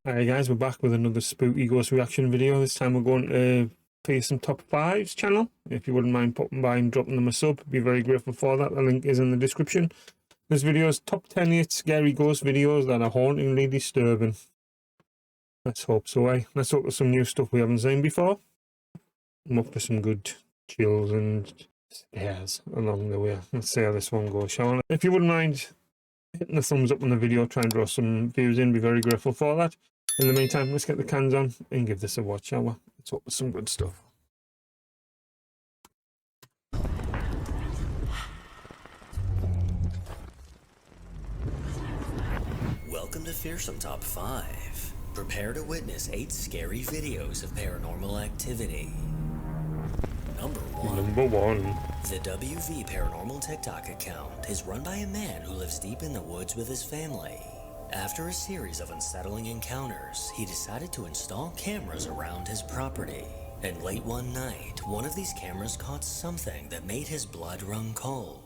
Alright guys, we're back with another spooky ghost reaction video. This time we're going to Fearsome Top 5's channel. If you wouldn't mind popping by and dropping them a sub, I'd be very grateful for that. The link is in the description. This video is top 10 scary ghost videos that are hauntingly disturbing. Let's hope so, eh? Let's hope there's some new stuff we haven't seen before. I'm up for some good chills and scares along the way. Let's see how this one goes, shall we? If you wouldn't mind hitting the thumbs up on the video, try and draw some views in, be very grateful for that. In the meantime, let's get the cans on and give this a watch, shall we? Let's hope there's some good stuff. Welcome to Fearsome Top 5. Prepare to witness 8 scary videos of paranormal activity. Number 1. The WV Paranormal TikTok account is run by a man who lives deep in the woods with his family. After a series of unsettling encounters, he decided to install cameras around his property. And late one night, one of these cameras caught something that made his blood run cold.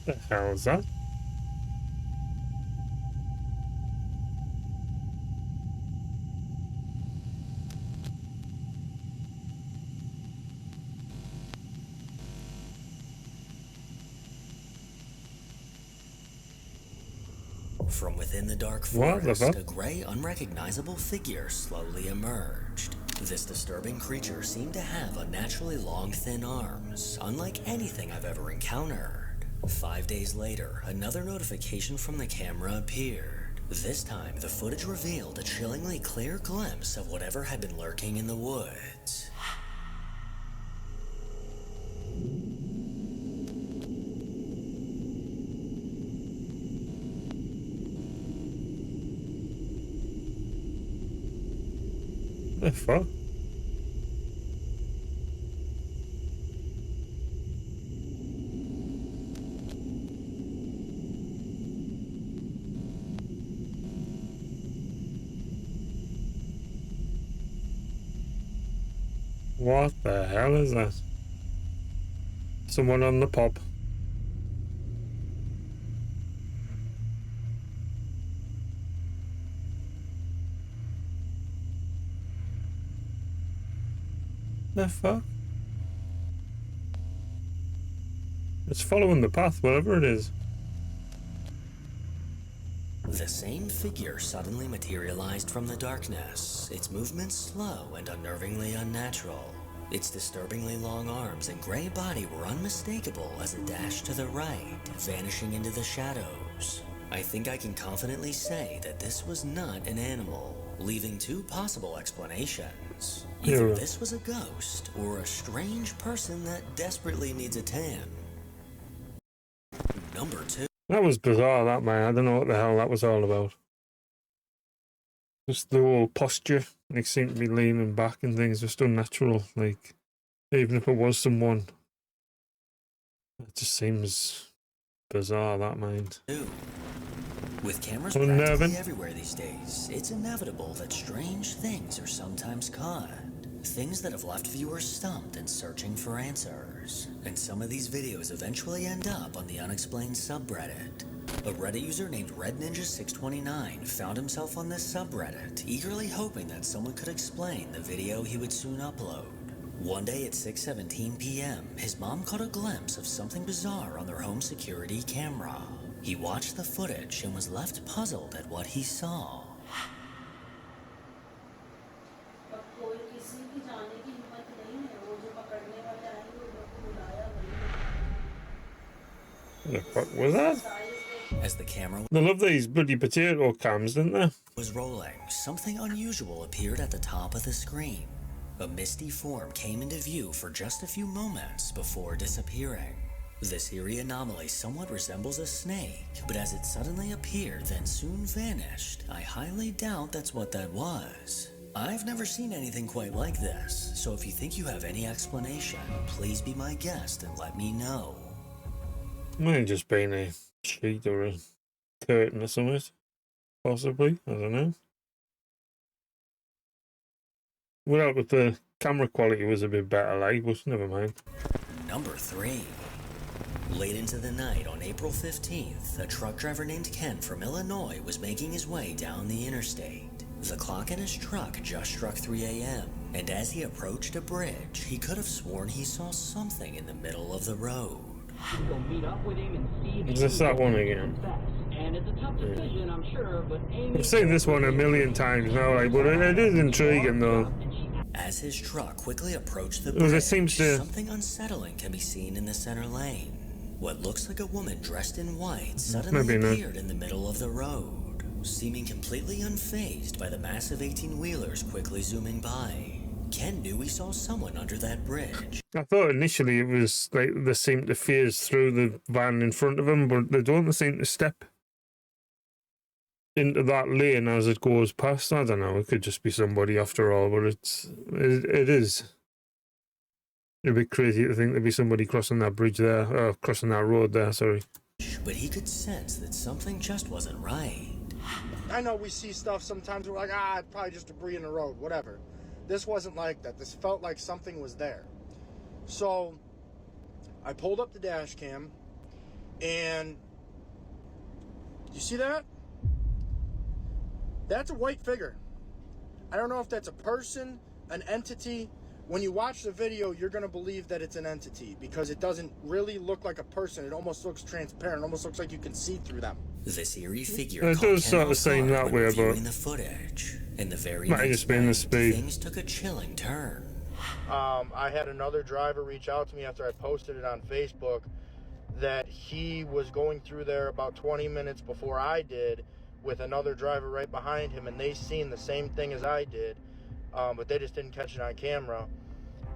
The hell is that? From within the dark forest, a gray, unrecognizable figure slowly emerged. This disturbing creature seemed to have unnaturally long, thin arms, unlike anything I've ever encountered. 5 days later, another notification from the camera appeared. This time, the footage revealed a chillingly clear glimpse of whatever had been lurking in the woods. The fuck? What the hell is that? Someone on the pop. The fuck? It's following the path, whatever it is. The same figure suddenly materialized from the darkness, its movements slow and unnervingly unnatural. Its disturbingly long arms and gray body were unmistakable as it dashed to the right, vanishing into the shadows. I think I can confidently say that this was not an animal, leaving two possible explanations. Either this was a ghost, or a strange person that desperately needs a tan. Number 2. That was bizarre, that man. I don't know what the hell that was all about. Just the whole posture. They seem to be leaning back and things, just unnatural. Like, even if it was someone, it just seems bizarre, that mind. With cameras practically everywhere these days, it's inevitable that strange things are sometimes caught. Things that have left viewers stumped and searching for answers. And some of these videos eventually end up on the unexplained subreddit. A Reddit user named RedNinja629 found himself on this subreddit, eagerly hoping that someone could explain the video he would soon upload. One day at 6:17 p.m., his mom caught a glimpse of something bizarre on their home security camera. He watched the footage and was left puzzled at what he saw. What the fuck was that? As the camera They love these bloody potato cams, don't they? Was rolling, something unusual appeared at the top of the screen. A misty form came into view for just a few moments before disappearing. This eerie anomaly somewhat resembles a snake, but as it suddenly appeared then soon vanished, I highly doubt that's what that was. I've never seen anything quite like this, so if you think you have any explanation, please be my guest and let me know. Might have just been a sheet or a curtain or something. Possibly. I don't know. We're out with the camera quality was a bit better, like, but never mind. Number 3. Late into the night on April 15th, a truck driver named Ken from Illinois was making his way down the interstate. The clock in his truck just struck 3 a.m., and as he approached a bridge, he could have sworn he saw something in the middle of the road. Go meet up with him and see if Is this that one again? and it's a tough decision, I'm sure, but Amy... I've seen this one a million times now, like, but it is intriguing though. As his truck quickly approached the Because bridge, it seems to... something unsettling can be seen in the center lane. What looks like a woman dressed in white suddenly appeared in the middle of the road, seeming completely unfazed by the massive 18-wheelers quickly zooming by. Ken knew he saw someone under that bridge. I thought initially it was like they seemed to phase through the van in front of him, but they don't seem to step into that lane as it goes past. I don't know, it could just be somebody after all, but it is a bit crazy to think there'd be somebody crossing that bridge there, or crossing that road there, sorry. But he could sense that something just wasn't right. I know we see stuff sometimes, we're like, it's probably just debris in the road, whatever. This wasn't like that. This felt like something was there. So I pulled up the dash cam, and you see that? That's a white figure. I don't know if that's a person, an entity. When you watch the video, you're going to believe that it's an entity because it doesn't really look like a person. It almost looks transparent. It almost looks like you can see through them. This eerie figure It does sort of seem that way, but the footage. In the very might just be in the speed. Things took a chilling turn. I had another driver reach out to me after I posted it on Facebook that he was going through there about 20 minutes before I did with another driver right behind him, and they seen the same thing as I did, but they just didn't catch it on camera.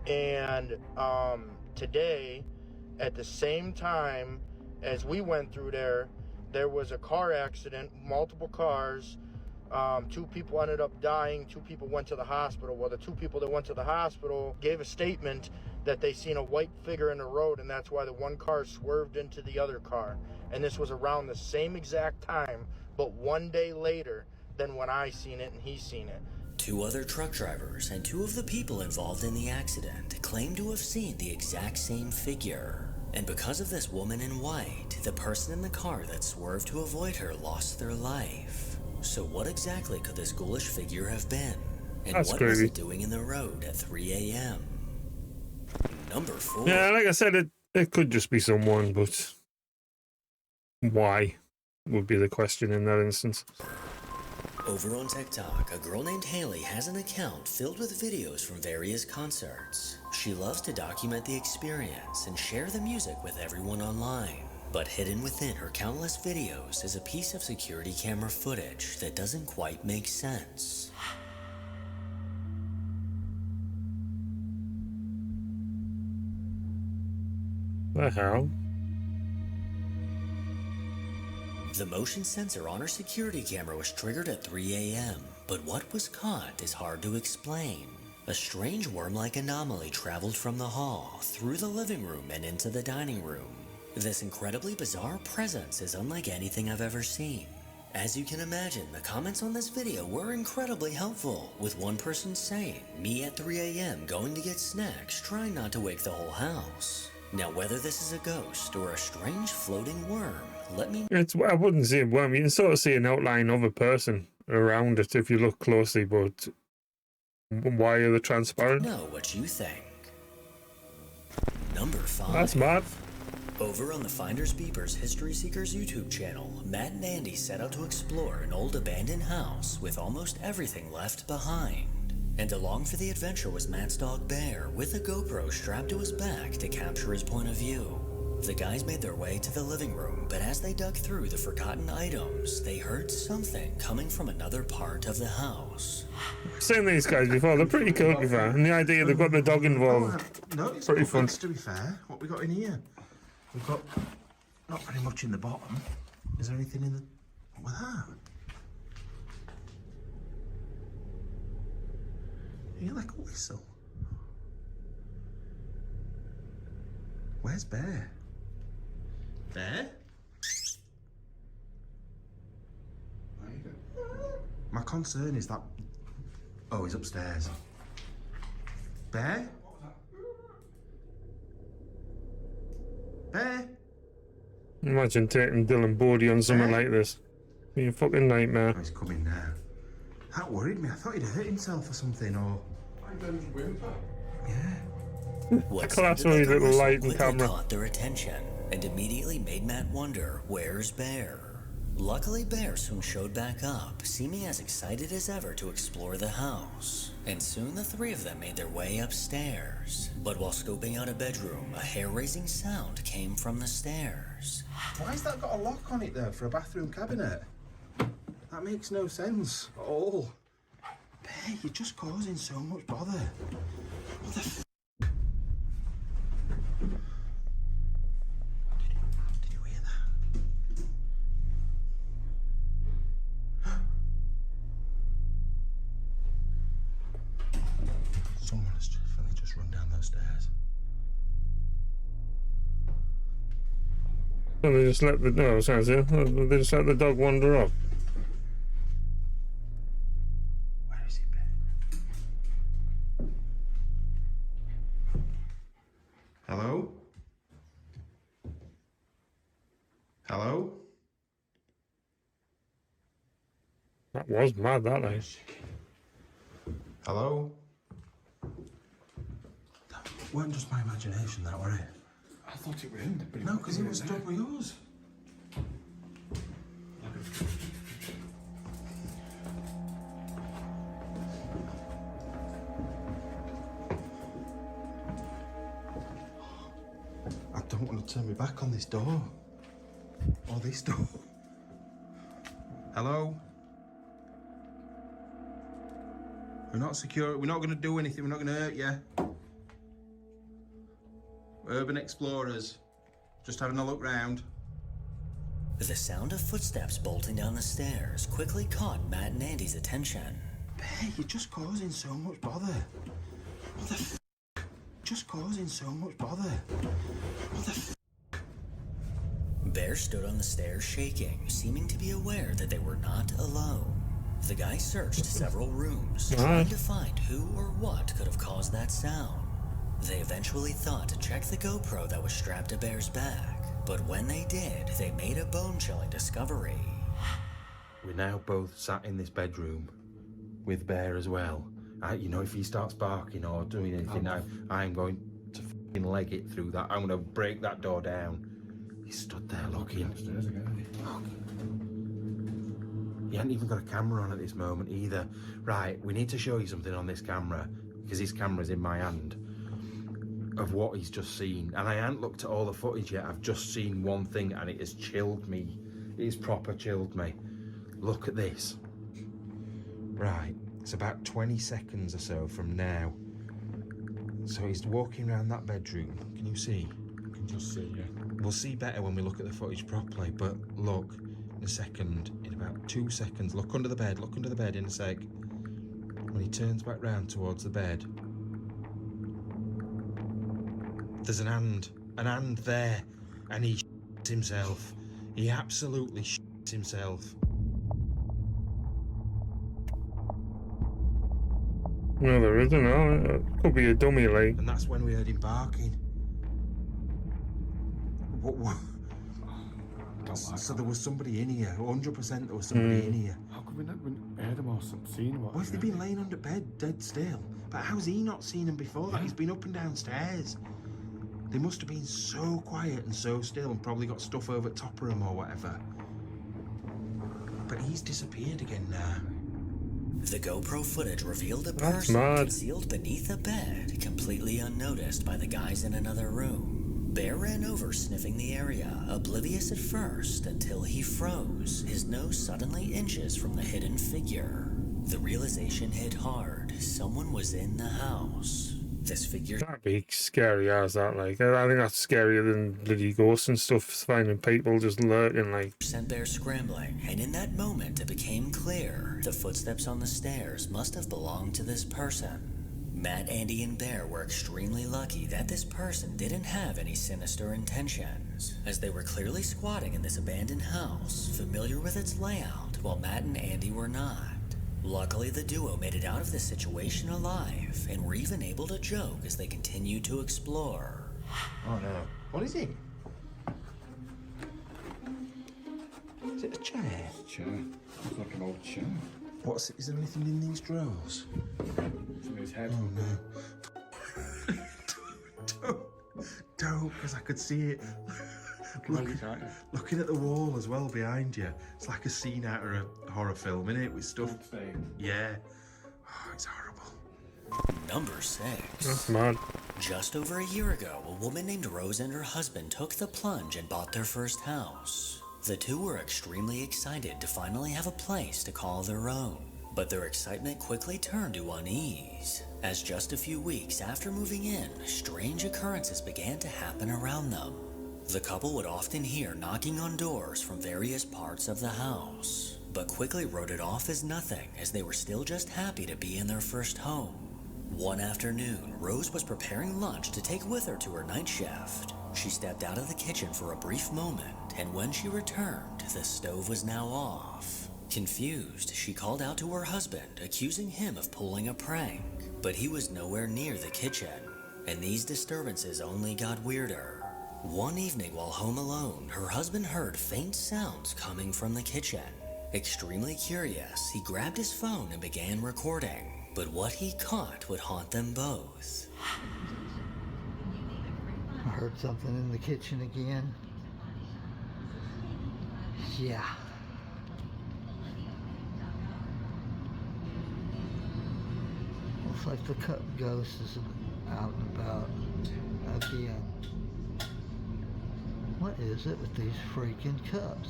And today, at the same time as we went through there, there was a car accident, multiple cars. 2 people ended up dying. 2 people went to the hospital. Well, the 2 people that went to the hospital gave a statement that they seen a white figure in the road, and that's why the one car swerved into the other car. And this was around the same exact time, but 1 day later than when I seen it and he seen it. 2 other truck drivers and 2 of the people involved in the accident claim to have seen the exact same figure. And because of this woman in white, the person in the car that swerved to avoid her lost their life. So what exactly could this ghoulish figure have been? And That's what crazy. was it doing in the road at 3 a.m.? Number 4. yeah, like I said, it could just be someone, but why would be the question in that instance. Over on TikTok, a girl named Haley has an account filled with videos from various concerts. She loves to document the experience and share the music with everyone online. But hidden within her countless videos is a piece of security camera footage that doesn't quite make sense. The hell? The motion sensor on her security camera was triggered at 3 a.m., but what was caught is hard to explain. A strange worm-like anomaly traveled from the hall, through the living room, and into the dining room. This incredibly bizarre presence is unlike anything I've ever seen. As you can imagine, the comments on this video were incredibly helpful, with one person saying, "Me at 3 a.m. going to get snacks, trying not to wake the whole house." Now, whether this is a ghost or a strange floating worm, let me I wouldn't say a worm. You can sort of see an outline of a person around it if you look closely, but why are they transparent? know what you think. Number 5. That's mad. Over on the Finders Beepers History Seekers YouTube channel, Matt and Andy set out to explore an old abandoned house with almost everything left behind. And along for the adventure was Matt's dog Bear, with a GoPro strapped to his back to capture his point of view. The guys made their way to the living room, but as they dug through the forgotten items, they heard something coming from another part of the house. I've seen these guys before, they're pretty cool to be fair. And the idea they've got the dog involved, No, it's pretty not fun. bad, to be fair. What we got in here? We've got not very much in the bottom. Is there anything in the... What was that? You hear like a whistle? Where's Bear? Bear? There you go. My concern is that... Oh, he's upstairs. Bear? Bear? Imagine taking Dylan Bodie on something like this. Be a fucking nightmare. Oh, he's coming now. That worried me. I thought he'd hurt himself or something, or... Yeah. What Class sounded with like a little whistle light and quickly camera. caught their attention and immediately made Matt wonder, where's Bear? Luckily, Bear soon showed back up, seeming as excited as ever to explore the house. And soon the three of them made their way upstairs. But while scoping out a bedroom, a hair-raising sound came from the stairs. Why's that got a lock on it, though, for a bathroom cabinet? That makes no sense at all. Bear, you're just causing so much bother. What the f***? Did you hear that? Someone has definitely just run down those stairs. And they just let the they just let the dog wander off. Where is he, Bear? Hello? Hello? That was mad, that like. Hello? That weren't just my imagination, that were it? I thought it was him. But No, because it was stood with yours. I don't want to turn my back on this door. Or this door. Hello? We're not secure. We're not going to do anything. We're not going to hurt you. Urban explorers. Just having a look round. The sound of footsteps bolting down the stairs quickly caught Matt and Andy's attention. Bear, you're just causing so much bother. What the f***? Just causing so much bother. What the f***? Bear stood on the stairs shaking, seeming to be aware that they were not alone. The guy searched several rooms, trying to find who or what could have caused that sound. They eventually thought to check the GoPro that was strapped to Bear's back, but when they did, they made a bone-chilling discovery. We're now both sat in this bedroom with Bear as well. You know, if he starts barking or doing anything now, I'm going to f***ing leg it through that. I'm going to break that door down. He stood there looking. Upstairs again. He hadn't even got a camera on at this moment either. Right, we need to show you something on this camera, because his camera's in my hand, of what he's just seen. And I hadn't looked at all the footage yet. I've just seen one thing and it has chilled me. It has proper chilled me. Look at this. Right, it's about 20 seconds or so from now. So he's walking around that bedroom. Can you see? I can just see, yeah. We'll see better when we look at the footage properly, but look, in a second, in about 2 seconds, look under the bed in a sec. When he turns back round towards the bed, there's an hand there, and he shits himself. He absolutely shits himself. No, there isn't. No, it could be a dummy, like. And that's when we heard him barking. What? So there was somebody in here, 100% there was somebody in here. How come we never heard him or seen him? What if they've been laying under bed, dead still? But how's he not seen him before that? He's been up and downstairs. They must have been so quiet and so still and probably got stuff over top of him or whatever. But he's disappeared again now. The GoPro footage revealed a person concealed beneath a bed, completely unnoticed by the guys in another room. Bear ran over, sniffing the area, oblivious at first, until he froze, his nose suddenly inches from the hidden figure. The realization hit hard. Someone was in the house. This figure... That'd be scary as that, like. I think that's scarier than bloody ghosts and stuff, finding people just lurking, like. Sent Bear scrambling, and in that moment it became clear the footsteps on the stairs must have belonged to this person. Matt, Andy, and Bear were extremely lucky that this person didn't have any sinister intentions, as they were clearly squatting in this abandoned house, familiar with its layout, while Matt and Andy were not. Luckily, the duo made it out of the situation alive and were even able to joke as they continued to explore. Oh no. What is it? Is it a chair? Chair. Looks like an old chair. Is there anything in these drawers? It's in his head. Oh no. Don't, because I could see it. Looking at the wall as well behind you. It's like a scene out of a horror film, innit? With stuff. Yeah. Oh, it's horrible. Number 6. That's mad. Just over a year ago, a woman named Rose and her husband took the plunge and bought their first house. The two were extremely excited to finally have a place to call their own. But their excitement quickly turned to unease, as just a few weeks after moving in, strange occurrences began to happen around them. The couple would often hear knocking on doors from various parts of the house, but quickly wrote it off as nothing as they were still just happy to be in their first home. One afternoon, Rose was preparing lunch to take with her to her night shift. She stepped out of the kitchen for a brief moment, and when she returned, the stove was now off. Confused, she called out to her husband, accusing him of pulling a prank, but he was nowhere near the kitchen, and these disturbances only got weirder. One evening while home alone, her husband heard faint sounds coming from the kitchen. Extremely curious, he grabbed his phone and began recording, but what he caught would haunt them both. I heard something in the kitchen again. Yeah. Looks like the cup ghost is out and about again. What is it with these freaking cups?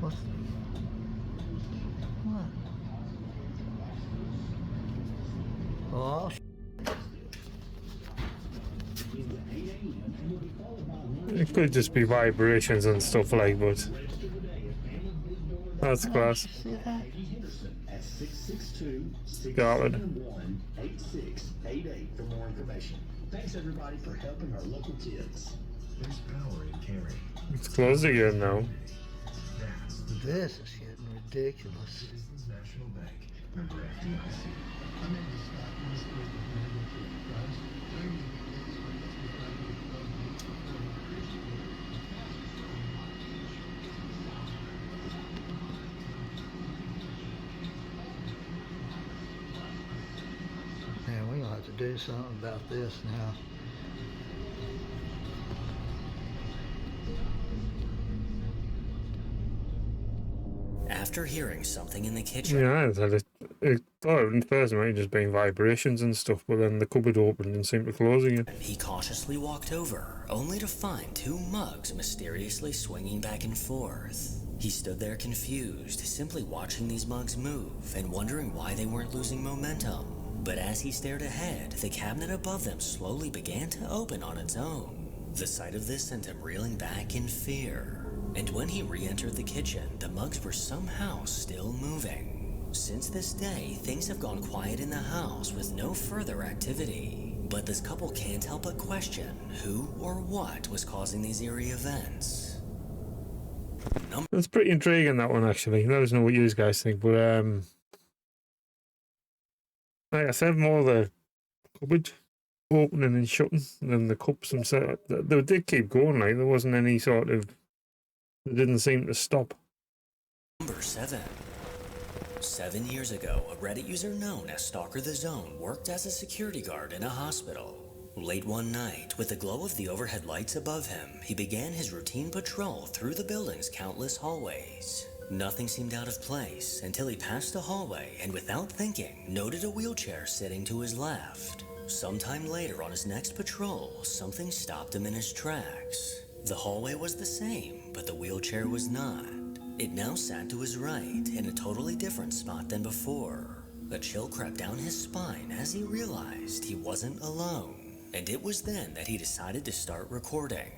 What? Oh, It could just be vibrations and stuff like, but that's class. see that? At 662-671-8688 for more information. Thanks everybody for helping our local kids. There's power in caring. It's closed again now. This is getting ridiculous. Citizens National Bank. Member FDIC. Man, we're gonna have to do something about this now. After hearing something in the kitchen, Yeah, I thought it thought at first it might have just been vibrations and stuff, but then the cupboard opened and seemed to close again. he cautiously walked over, only to find 2 mugs mysteriously swinging back and forth. He stood there confused, simply watching these mugs move and wondering why they weren't losing momentum. But as he stared ahead, the cabinet above them slowly began to open on its own. The sight of this sent him reeling back in fear. And when he re-entered the kitchen, the mugs were somehow still moving. Since this day, things have gone quiet in the house with no further activity. But this couple can't help but question who or what was causing these eerie events. That's pretty intriguing, that one, actually. Let us know what you guys think, but like I said, more the cupboard opening and shutting than the cups themselves. They did keep going, like there wasn't any sort of. They didn't seem to stop. Number 7. 7 years ago, a Reddit user known as Stalker the Zone worked as a security guard in a hospital. Late one night, with the glow of the overhead lights above him, he began his routine patrol through the building's countless hallways. Nothing seemed out of place until he passed a hallway and, without thinking, noted a wheelchair sitting to his left. Sometime later on his next patrol, something stopped him in his tracks. The hallway was the same, but the wheelchair was not. It now sat to his right, in a totally different spot than before. A chill crept down his spine as he realized he wasn't alone, and it was then that he decided to start recording.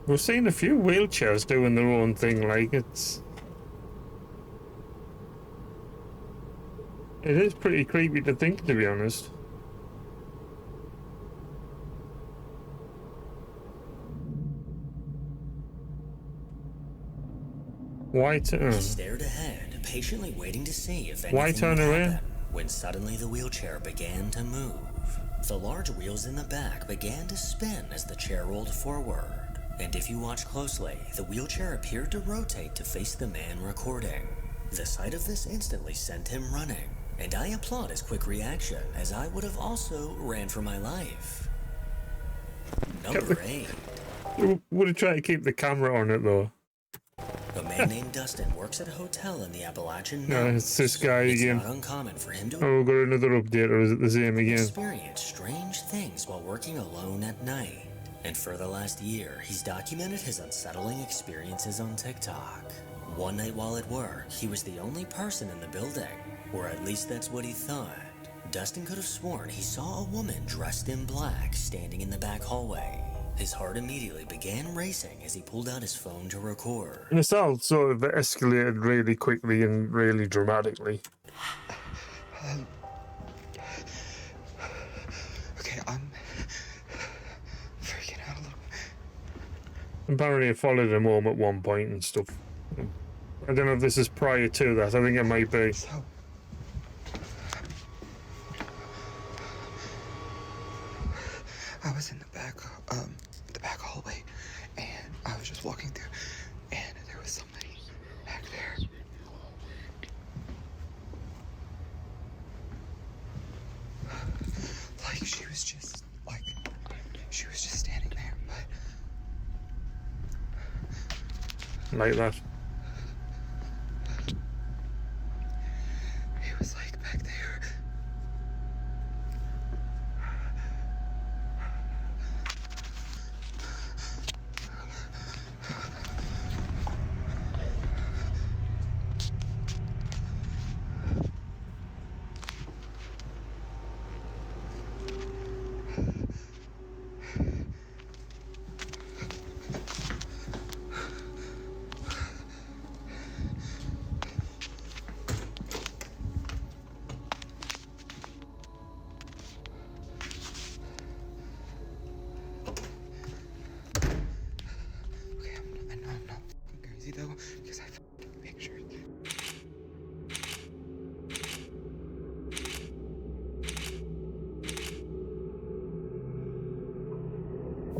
We've seen a few wheelchairs doing their own thing, like It is pretty creepy to think, to be honest. Why He stared ahead, patiently waiting to see if anything turn would away? happen, when suddenly the wheelchair began to move. The large wheels in the back began to spin as the chair rolled forward. And if you watch closely, the wheelchair appeared to rotate to face the man recording. The sight of this instantly sent him running, and I applaud his quick reaction, as I would have also ran for my life. Number 8. Would have tried to keep the camera on it though. A man named Dustin works at a hotel in the Appalachian No, Mountains. it's this guy again. It's not uncommon for him to Oh, we've got another update, or is it the same again? experience strange things while working alone at night. And for the last year, he's documented his unsettling experiences on TikTok. One night while at work, he was the only person in the building, or at least that's what he thought. Dustin could have sworn he saw a woman dressed in black standing in the back hallway. His heart immediately began racing as he pulled out his phone to record. And it's all sort of escalated really quickly and really dramatically. Okay, I'm freaking out a little bit. Apparently I followed him home at one point and stuff. I don't know if this is prior to that. I think it might be. So, I was in the back hallway, and I was just walking through, and there was somebody back there. Like, she was just standing there, but Like that. he was like back there. I know I'm not crazy though, because I took pictures.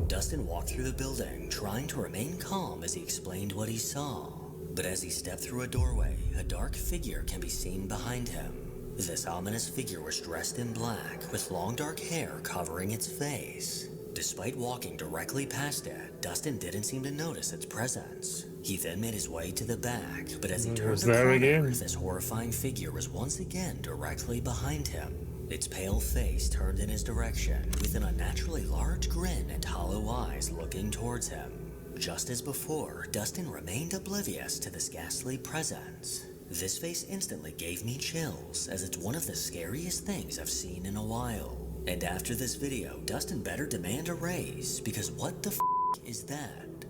Dustin walked through the building, trying to remain calm as he explained what he saw. But as he stepped through a doorway, a dark figure can be seen behind him. This ominous figure was dressed in black, with long dark hair covering its face. Despite walking directly past it, Dustin didn't seem to notice its presence. He then made his way to the back, but as he turned was the there corner, again. this horrifying figure was once again directly behind him. Its pale face turned in his direction, with an unnaturally large grin and hollow eyes looking towards him. Just as before, Dustin remained oblivious to this ghastly presence. This face instantly gave me chills, as it's one of the scariest things I've seen in a while. And after this video, Dustin better demand a raise, because what the f*** is that?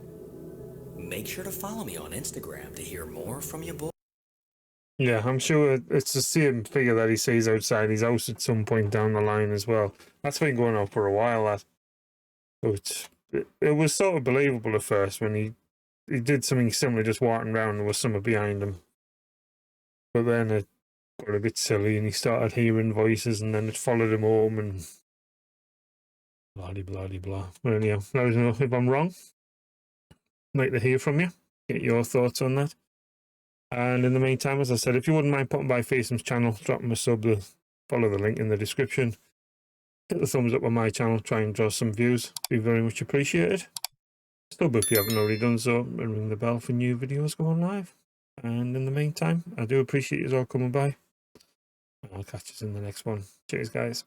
Make sure to follow me on Instagram to hear more from your boy. Yeah, I'm sure it's the same figure that he sees outside his house at some point down the line as well. That's been going on for a while, that. But it was sort of believable at first when he did something similar, just walking around, there was something behind him. But then it got a bit silly and he started hearing voices and then it followed him home and blah. But anyhow, let us know if I'm wrong. I'd like to hear from you. Get your thoughts on that. And in the meantime, as I said, if you wouldn't mind popping by Fearsome's channel, drop him a sub, follow the link in the description. Hit the thumbs up on my channel, try and draw some views. Be very much appreciated. Sub if you haven't already done so, and ring the bell for new videos going live. And in the meantime, I do appreciate you all coming by. And I'll catch you in the next one. Cheers, guys.